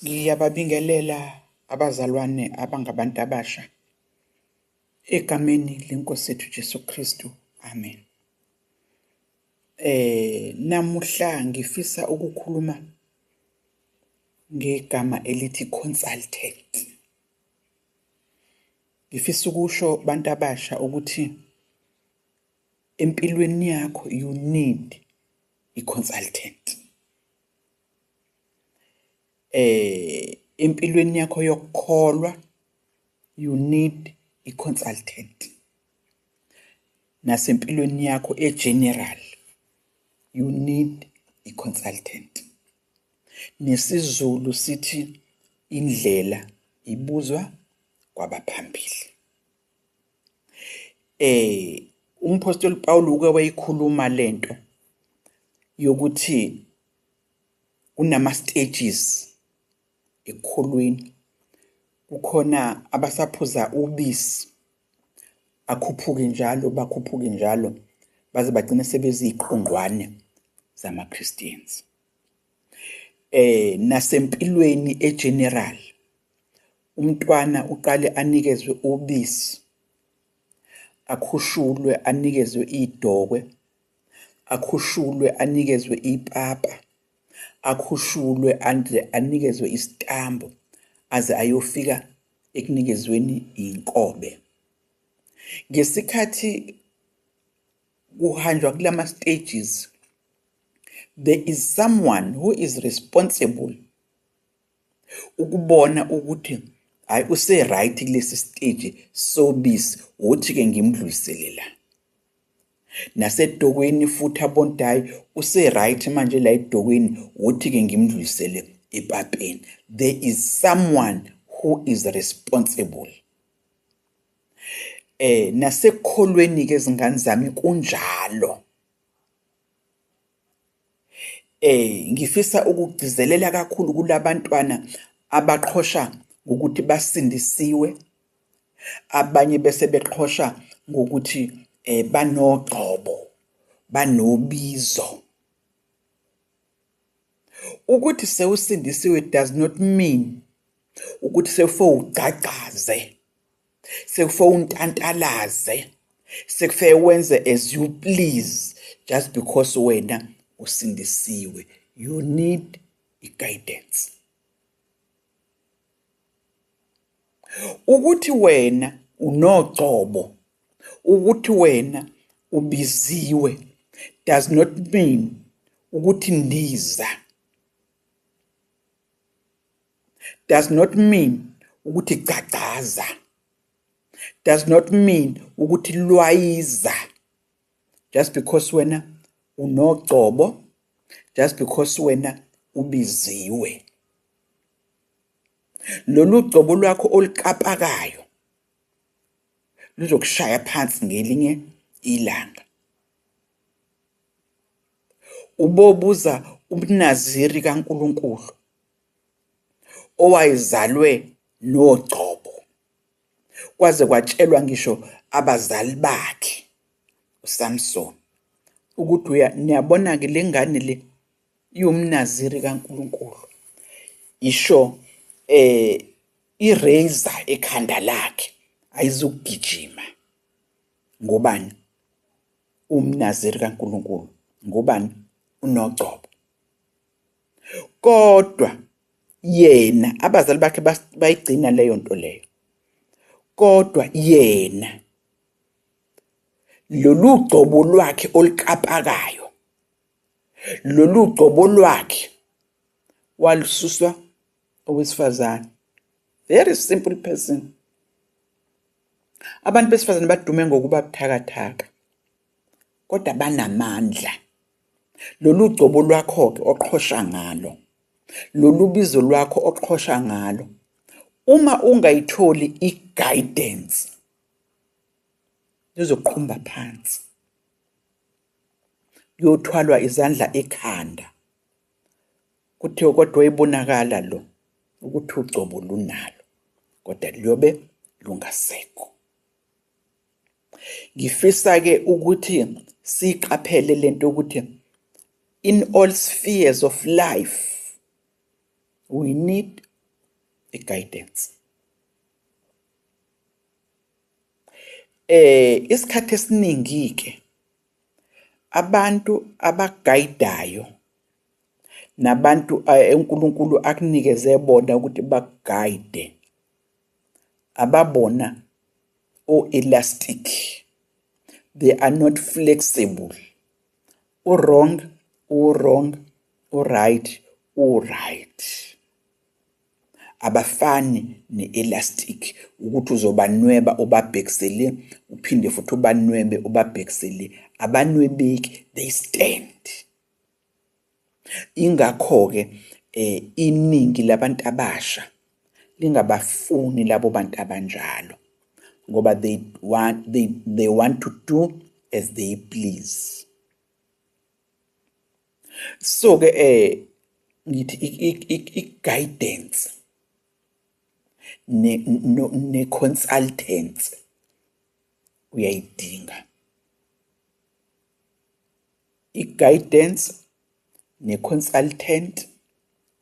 Ngiyababingelela abazalwane abangabantu abasha egameni leNkosi yethu Jesu Kristu. Amen. Namuhla ngifisa ukukhuluma ngegama elithi consultant. Ngifisa ukusho bantu abasha ukuthi empilweni yakho you need i-consultant. Empilweni yakho yokukholwa you need i-consultant. Nasempilweni yakho general you need i-consultant. NesiZulu sithi indlela ibuzwa kwabaphambili. Umpostoli Paul uke wayikhuluma lento yokuthi kunama stages ekukholweni. Kukhona abasaphuza ubisi akhuphuke njalo bakhuphuke njalo baze bagcine sebeziqhongwane zama-Christians. Nasempilweni general umntwana uqale anikezwe ubisi, akhushulwe anikezwe idokwe, akhushulwe anikezwe ipapa, akhushulwe anikezwe isitambo aze ayofika ekunikezweni inkobe. Ngesikhathi kuhanjwa kulama stages, there is someone who is responsible ukubona ukuthi hayi use right kulesi stage sobisi uthi ke ngimdlulisele la. Nasedokweni futhi abonto hayi use right manje la edokweni uthi ke ngimdlulisele epapeni. There is someone who is responsible. Nasekukholweni ke izingane zami kunjalo. Ngifisa ukugcizelela kakhulu kulabantwana abaqhosha ngokuthi basindisiwe, abanye bese beqhosha ngokuthi banogcobo, banobizo. Ukuthi sewusindisiwe does not mean ukuthi sewufo ugcagcaze, sewufo untantalaze, sekufe wenze as you please just because wena usindisiwe. You need i-guidance. Ukuthi wena unogcobo, ukuthi wena ubiziwe does not mean ukuthi ndiza. Does not mean ukuthi gcagcaza. Does not mean ukuthi lwayiza. Just because wena unogcobo, just because wena ubiziwe. Lolu gcobo lwakho olikapakayo luzokushaya phansi ngelinye ilanga. Ubobuza umnaziri kaNkulunkulu owayezalwe nogcobo, kwaze kwatshelwa ngisho abazali bakhe uSamson ukuthi niyabona ke lengane le yomnaziri kaNkulunkulu. Isho irazor ekhanda lakhe ayizukugijima. Ngobani? Umnaziri kaNkulunkulu. Ngobani? Unogcobo. Kodwa yena abazali bakhe bayigcina leyo nto leyo. Kodwa yena lolu gcobo lwakhe olikapakayo, lolu gcobo lwakhe walususwa owesifazane. Very simple person. Abantu besifazane badume ngokuba buthakathaka, kodwa banamandla. Lolu gcobo lwakho ke oqhosha ngalo, lolu bizo lwakho oqhosha ngalo, uma ungayitholi i-guidance lizoqhumba phansi, uyothwalwa izandla ekhanda. Kuthiwa kodwa ibonakala lo ukuthi ugcobo lunalo, kodwa liyobe lungasekho. Ngifisa ke ukuthi siqaphele lento ukuthi in all spheres of life we need i-guidance. Isikhathi esiningi ke abantu abaguidayo nabantu uNkulunkulu akunikeze bona ukuthi baguide ababona o-elastic. They are not flexible. U-wrong, u-right, u-right. Abafani ne-elastic ukuthi uzobanweba ubabhekisele uphinde futhi ubanwebe ubabhekisele. Abanwebeki, they stand. Ingakho-ke iningi labantu abasha lingabafuni labo bantu abanjalo ngoba they want to do as they please. So ke ngithi i-guidance ne-consultants uyayidinga. I-guidance ne-consultant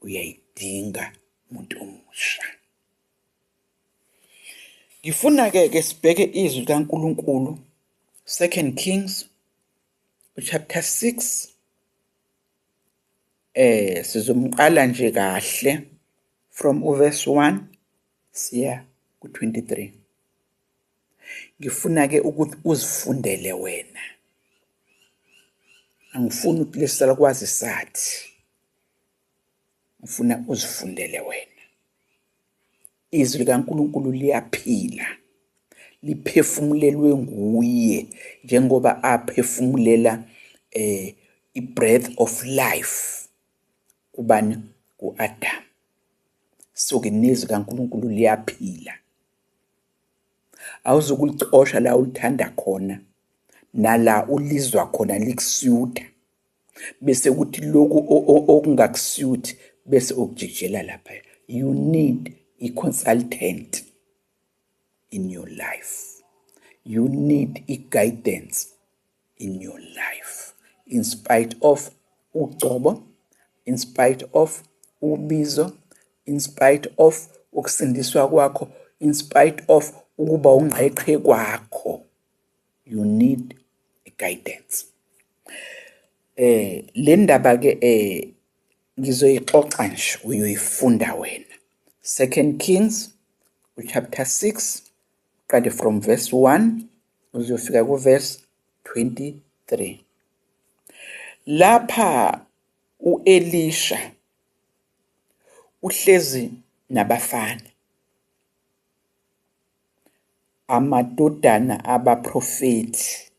uyayidinga umuntu omusha. Ngifuna ke sibheke izwi likaNkulunkulu 2 Kings chapter 6. Sizomqala nje kahle from verse 1 siya ku-23. Ngifuna ke ukuthi uzifundele wena. Angifuni ukuthi lesala kwazi sathi. Ngifuna uzifundele wena. Izwi likaNkulunkulu liyaphila. Liphefumulelwe nguye njengoba aphefumulela i-breath of life kubani? Ku-Adam. So ke nezwi likaNkulunkulu liyaphila. Awuzukulicosha la ulithanda khona nala ulizwa khona likusiyuda bese kuthi lokhu okungakusiyuthi bese ukujikijela lapha. You need a consultant in your life. You need a guidance in your life. In spite of uGcobo, in spite of uBizo, in spite of ukusindiswa kwakho, in spite of ukuba ungqeqe kwakho, you need a guidance. Le ndaba ke ngizoyixoxa nje uyoyifunda wena. 2 Kings chapter 6 qale from verse 1 uzofika ku verse 23. Lapha uElisha uhlezi nabafana, amadodana abaprofeti.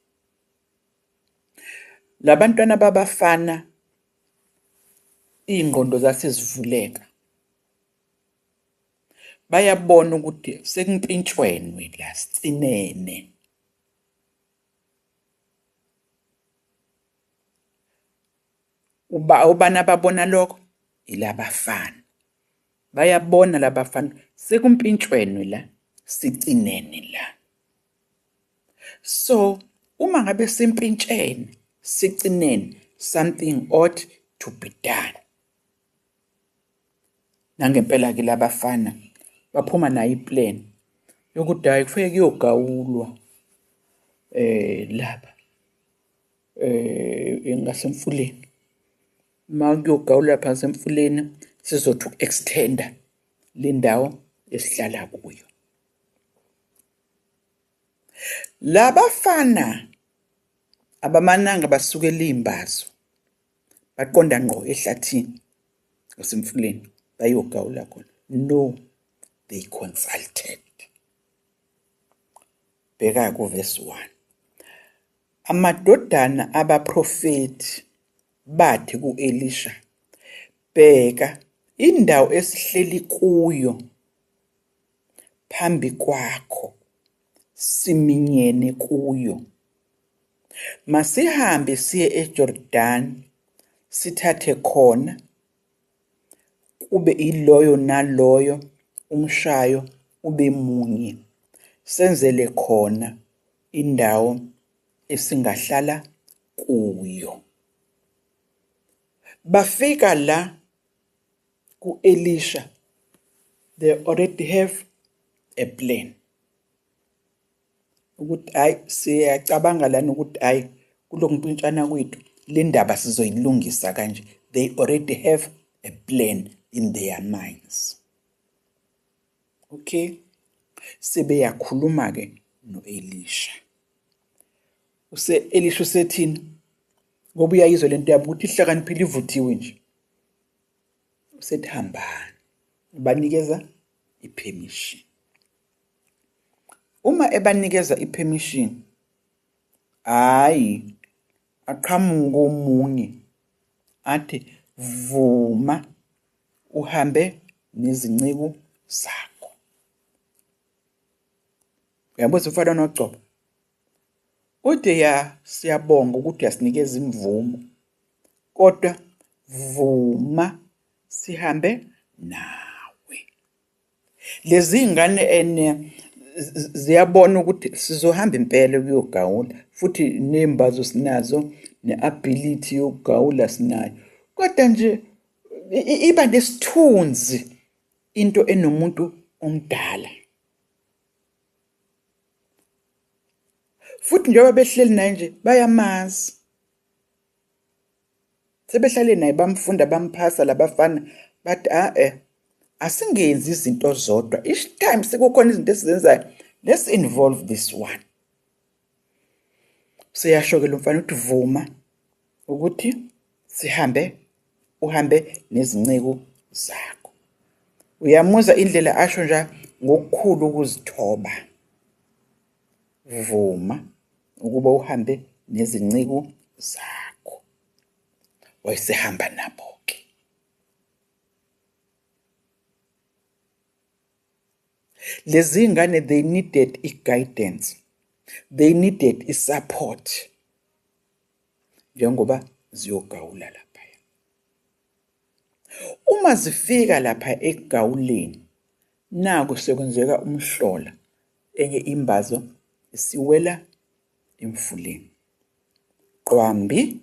Labantwana babafana ingqondo zasezivuleka. Bayabona ukuthi sekumpintshwenwe la sitsinene. Ubani ababona lokho? Ilabafana. Bayabona labafana sekumpintshwenwe la sitsinene la. So uma ngabe simpintshene sitsinene, something ought to be done. Nangempela ke labafana baphuma nayo iplan yokuthi hayi kufanele kuyogawulwa lapha ngasemfuleni. Uma kuyogawulwa lapha ngasemfuleni sizothi extenda le ndawo esihlala kuyo. Labafana abamananga basukela imbazo baqonda ngqo ehlathini ngasemfuleni bayogawula khona. No, they consulted. Bheka ku verse 1. Amadodana abaprofeti bathi ku-Elisha, bheka indawo esihleli kuyo phambi kwakho, siminyene kuyo. Masihambe siye eJordan sithathe khona kube iloyo naloyo umshayo ube munye, senzele khona indawo esingahlala kuyo. Bafika la ku-Elisha they already have a plan. Ukuthi hayi siyacabanga lana ukuthi hayi kulokumpintshana kwethu le ndaba sizoyilungisa kanje. They already have a plan in their minds. Okay, sebeyakhuluma ke no-Elisha. Elisha usethini ngoba uyayizwa lento yabo ukuthi ihlakaniphile ivuthiwe nje. Usethi hambani, banikeza i-permission. Uma ebanikeza i-permission, hayi aqhamuka omunye athi vuma uhambe nezinceku zakho. Uyabona umfana noGcobo uthi siyabonga ukuthi yasinikeza imvumo, kodwa vuma sihambe nawe. Lezi ingane ziyabona ukuthi sizohamba impela ukuyogawula, futhi nembazo sinazo, ne-ability yokugawula sinayo, kodwa nje iba nesithunzi into enomuntu omdala. Futhi njengoba behleli naye nje bayamazi, sebehlale naye bamfunda bamphasa labafana bathi asingenzi izinto zodwa, each time sekukhona izinto esizenzayo, let's involve this one. Siyasho-ke lo mfana uthi vuma ukuthi uhambe nezinceku zakho. Uyamuzwa indlela asho nje ngokukhulu ukuzithoba. Vuma ukuba uhambe nezinceku zakho. Wayesehamba nabo-ke. Lezi ingane, they needed i-guidance, they needed i-support njengoba ziyogawula lapha. Uma zifika lapha ekugawuleni, naku sekwenzeka umhlola, enye imbazo isiwela emfuleni. Qwambi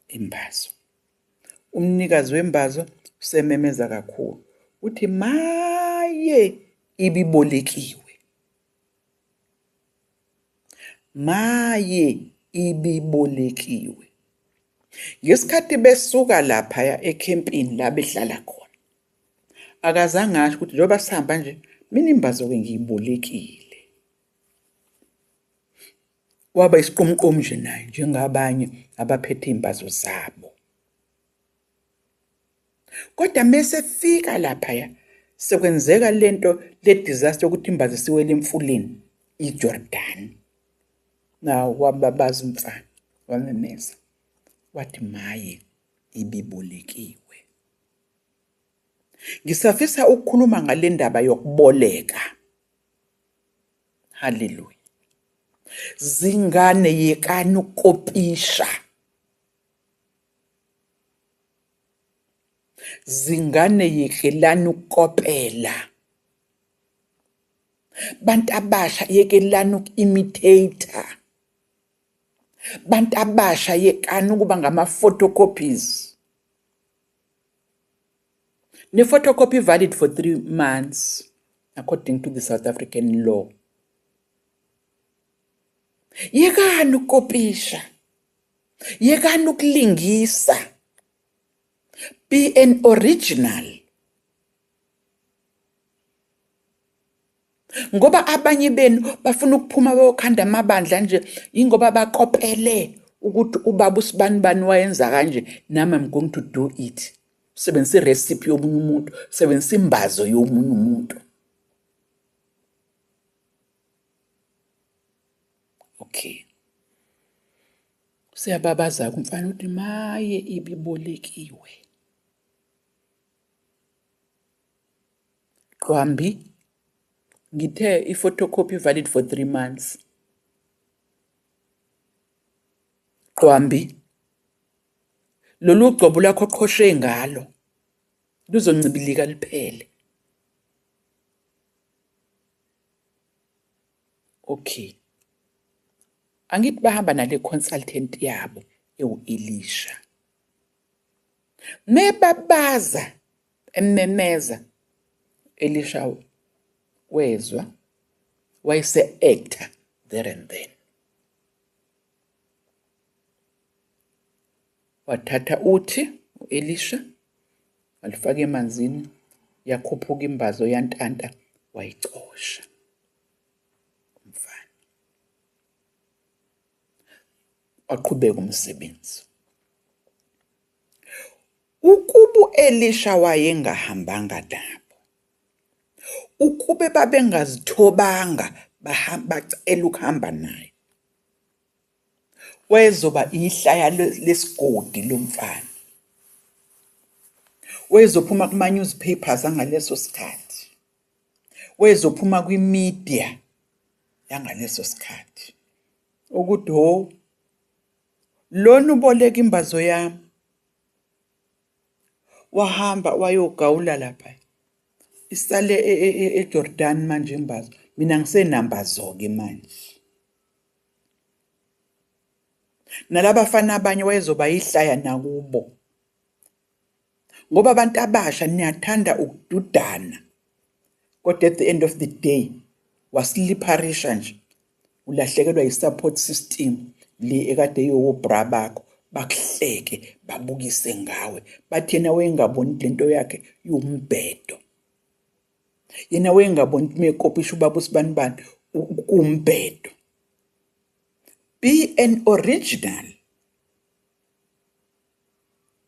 imbazo. Umnikazi wembazo usememeza kakhulu uthi maye ibibolekiwe. Maye ibibolekiwe. Ngesikhathi besuka lapha ekhempini la behlala khona, akazange asho ukuthi njengoba sihamba nje mina imbazo ke ngiyibolekile. Waba isiqomqomo nje naye njengabanye abaphethe imbazo zabo. Kodwa mase fika lapha sekwenzeka lento le disaster ukuthi imbazo siwele emfuleni iJordan. Naw wababaza umfana wamemeza wathi maye ibibolekiwe. Ngisafisa ukukhuluma ngale ndaba yokuboleka. Hallelujah. Zingane yekani ukopisha. Zingane yekelani ukopela. Bantu abasha yekelani uku-imitator. Bantu abasha yekani ukuba ngama-photocopies. Ne-photocopy valid for 3 months according to the South African law. Yekani ukopisha. Yekani ukulingisa. Be an original. Ngoba abanye benu bafuna ukuphuma bayokhanda amabandla nje ingoba bakopele ukuthi ubaba usibani wayenza kanje, nami I'm going to do it. Sebenzisa recipe yomunye umuntu, sebenzisa imbazo yomunye umuntu. Okay. Siyababaza kumfana uthi maye ibibolekiwe. Qwambi ngithe i-photocopy valid for 3 months. Qwambi lolu gcobo lakho qhoshe ngalo luzoncibilika liphele. Okay. Angithi bahamba nale consultant yabo ewu-Elisha. Mebabaza ememeza Elisha wezwa wayese-actor there and then. Wathatha uthi u-Elisha walifaka emanzini, yakhuphuka imbazo yantanta, wayicosha umfana. Waqhubeka umsebenzi. Ukuba u-Elisha wayengahambanga nabo, ukube babengazithobanga bacela ukuhamba naye, wayezoba ihlaya lesigodi lomfana. Wayezophuma kuma-newspapers angaleso sikhathi. Wayezophuma kwi-media yangaleso sikhathi. Ukuthi ho, lona uboleka imbazo yami. Wahamba wayogawula lapha. Isale eJordan manje imbazo. Mina ngisenambazo-ke manje. Nalabafana abanye wayezoba ihlaya nakubo. Ngoba abantu abasha niyathanda ukududana. Kodwa at the end of the day, wasilipharisha nje. Ulahlekelwa yi-support system le ekade yobra bakho. Bakuhleke, babukise ngawe. Bathi yena wayengaboni lento yakhe yumbhedo. Yena wayengaboni mekopisha ubaba usibanibani kumbhedo. Be an original.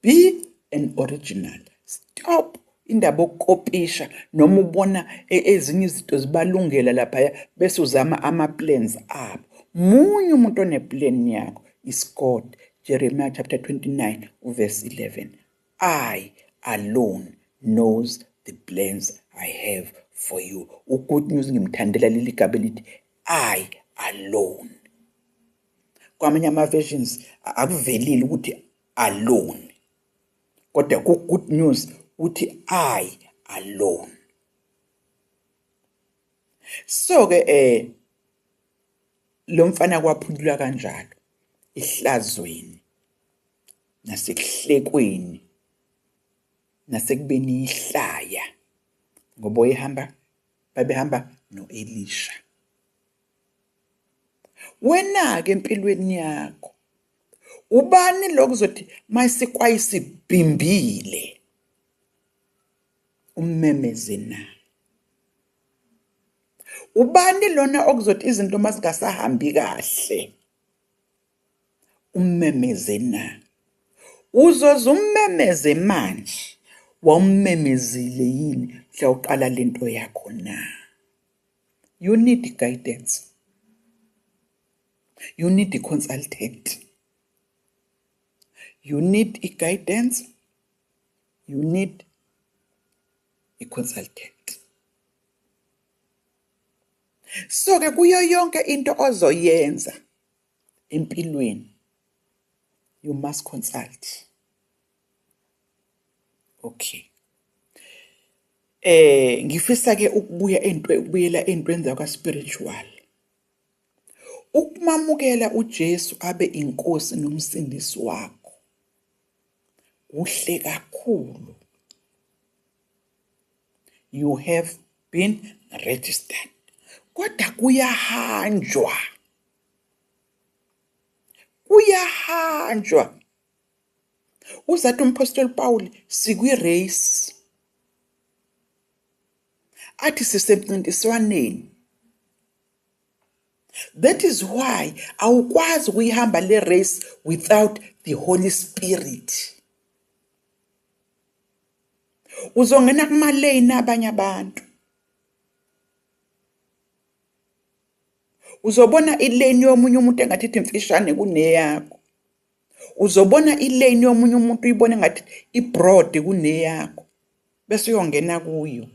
Be an original. Stop indaba okukopisha noma ubona ezinye izinto zibalungela lapha bese uzama ama-plans abo. Munye umuntu oneplan yakho is God. Jeremiah chapter 29 verse 11. I alone knows the plans I have for you. Good news ngimthandela leli gaba elithi I alone. Kwamanye ama-versions akuvelile ukuthi alone. Kodwa ku-good news uthi I alone. So-ke lo mfana kwaphulula kanjalo ihlazweni nasekuhlekweni nasekubeni ihlaya ngoba babehamba no-Elisha. Wena-ke empilweni yakho ubani lokuzothi mayisikwayisidbimbile ummemeze na? Ubani lona okuzothi izinto mazingasahambi kahle ummemeze na? Uzoze ummemeze manje wawummemezile yini mhla uqala lento yakho na? You need guidance. You need a consultant. You need a guidance. You need a consultant. So-ke kuyo yonke into ozoyenza empilweni, you must consult. Okay. Ngifisa-ke ukubuyela entweni zakwa-spiritual. Ukumamukela uJesu abe inkosi nomsindisi wakho kuhle kakhulu. You have been registered. Kodwa kuyahanjwa. Uzathi umpostoli Paul sikwi-race. Athi sisemncintiswaneni. That is why awukwazi ukuyihamba le race without the Holy Spirit. Uzongena kuma-lane abanye abantu. Uzobona ilane yomunye umuntu engathi imfishane kuneyakho. Uzobona ilane yomunye umuntu uyibone ngathi ibroad kuneyakho. Bese uyongena kuyo.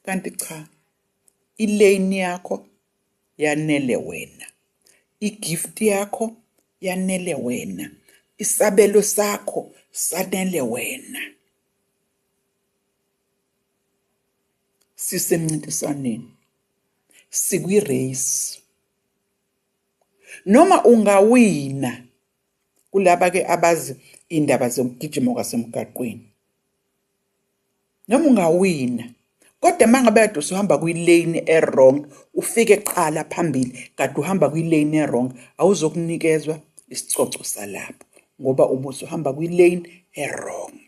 Kanti cha. Ilane yakho yanele wena. Igift yakho yanele wena. Isabelo sakho sanele wena. Sisemncintiswaneni. Sikwi-race. Noma ungawina kulaba-ke abazi indaba zokugijima kwasemgaqweni. Noma ungawina Kodwa mangabe kade usuhamba kwi-lane e-wrong, ufike eqala phambili kade uhamba kwi-lane e-wrong, awuzokunikezwa isicoco salapho ngoba ubusuhamba kwi-lane e-wrong.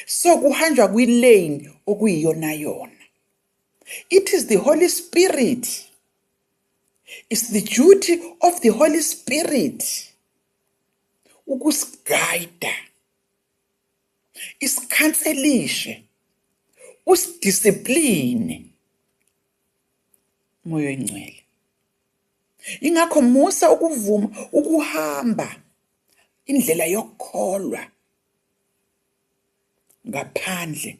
So kuhanjwa kwi-lane okuyiyona yona. It is the Holy Spirit. It's the duty of the Holy Spirit ukusigayida, isikhanselishe, usidiscipline Moya Oyingcwele. Ingakho musa ukuvuma ukuhamba indlela yokukholwa ngaphandle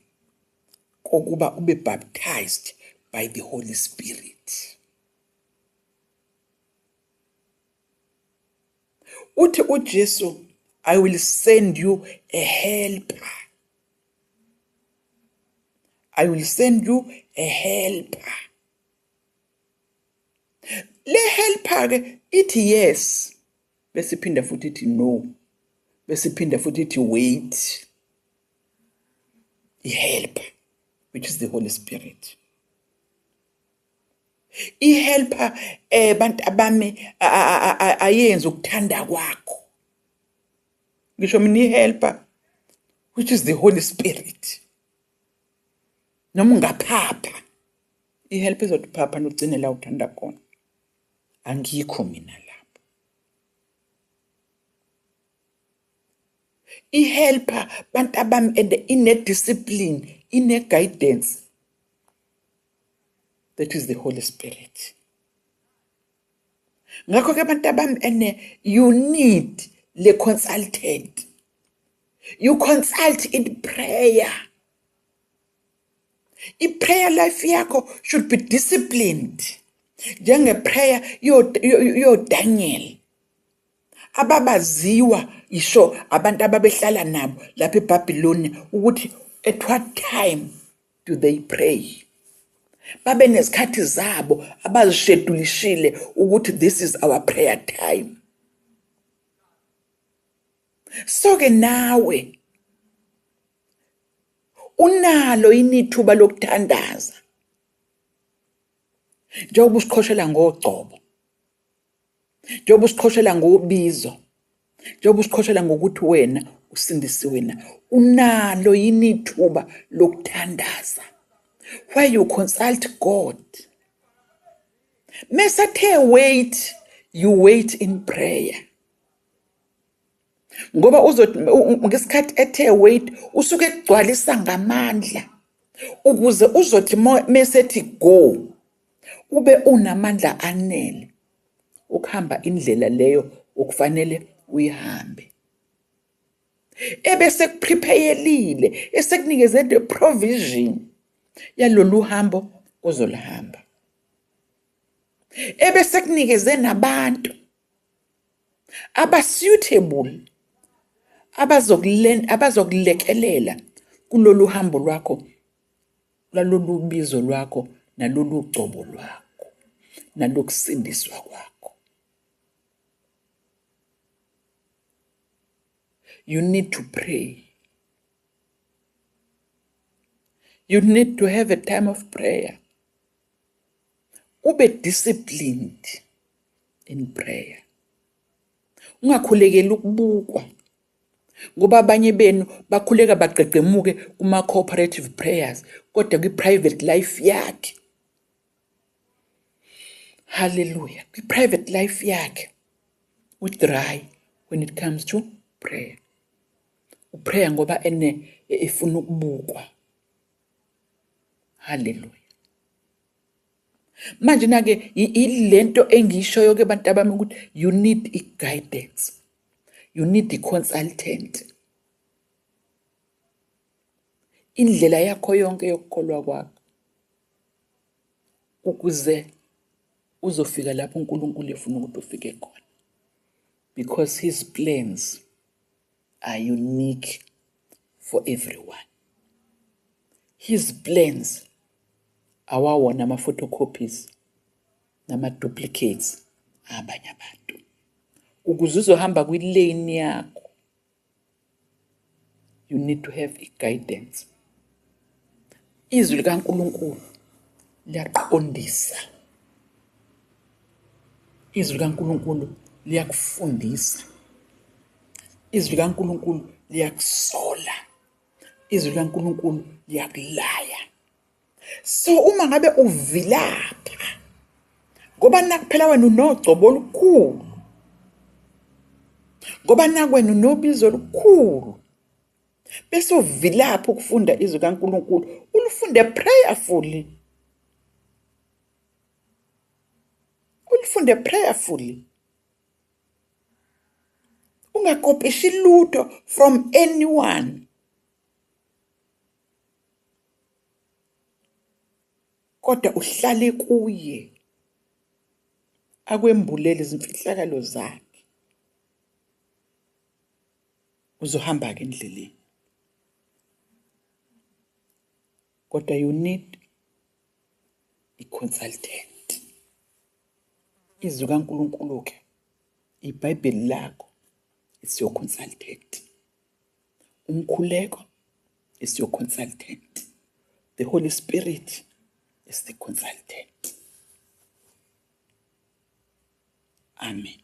kokuba ube baptized by the Holy Spirit. Uthi uJesu, I will send you a helper. I will send you a helper. Le helper ke ithi yes, bese phinda futhi ithi no, bese phinda futhi ithi wait. I-helper, which is the Holy Spirit. I-helper bantu abami ayenza ukuthanda kwakho. Ngisho mina i-helper, which is the Holy Spirit. Noma ungaphapha, i-helper izothi phapha nogcine la uthanda khona. Angikho mina lapho. I-helper bantu abami ine-discipline, ine-guidance. That is the Holy Spirit. Ngakho ke bantu abami you need le consultant. You consult in prayer. I-prayer life yakho should be disciplined. Njenge-prayer yo Daniel. Ababaziwa isho abantu ababehlala nabo lapha eBhabhiloni ukuthi at what time do they pray? Babe nezikhathi zabo abazishedulishile ukuthi this is our prayer time. So ke nawe unalo inithuba lokuthandaza. Njengoba usikhoshela ngogcobo. Njengoba usikhoshela ngobizo. Njengoba usikhoshela ngokuthi wena usindisiwe na. Unalo inithuba lokuthandaza. Where you consult God. Mesathe wait, you wait in prayer. Ngoba uzothi ngesikhathi ethe wait usuke egcwalisa ngamandla ukuze uzothi mesethi go ube unamandla anele ukuhamba indlela leyo ukufanele uyihambe. Ebese kuprepayelile esekunikeze the provision yalolu hambo ozolihamba. Ebese kunikeze nabantu abasuitable abazokulekelela kulolu hambo lwakho, lalolu bizo lwakho, nalolu gcobo lwakho, nalokusindiswa kwakho. You need to pray. You need to have a time of prayer. Ube disciplined in prayer. Ungakhulekeli ukubukwa. Ngoba abanye benu bakhuleka baqeqemuke kuma cooperative prayers kodwa kwi private life yakhe. Hallelujah. Kwi private life yakhe udry when it comes to prayer. Uprayer ngoba efuna ukubukwa. Hallelujah. Manje nake ilento engishoyo ke bantu abami ukuthi you need guidance. You need the consultant. Indlela yakho yonke yokukholwa kwakho ukuze uzofika lapho uNkulunkulu efuna ukuthi ufike khona. Because his plans are unique for everyone. His plans awawona ama-photocopies nama-duplicates abanye abantu. Ukuze uzohamba kwi-lane yakho, you need to have a guidance. Izwi likaNkulunkulu liyaqondisa. Izwi likaNkulunkulu liyakufundisa. Izwi likaNkulunkulu liyakusola. Izwi likaNkulunkulu liyakulaya. So uma ngabe uvilapha, ngoba nakuphela wena unogcobo olukhulu, ngoba nakwena unobizo olukhulu, bese uvilapha ukufunda izwi likaNkulunkulu, ulifunde prayerfully. Ulifunde prayerfully. Ungakopishi lutho from anyone. Kodwa uhlale kuye, akwembulele izimfihlakalo zakhe, uzohamba ke endleleni. Kodwa you need a consultant. Izwi likaNkulunkulu ke, iBhayibheli lakho, is your consultant. Umkhuleko is your consultant. The Holy Spirit is the consultant. Amen.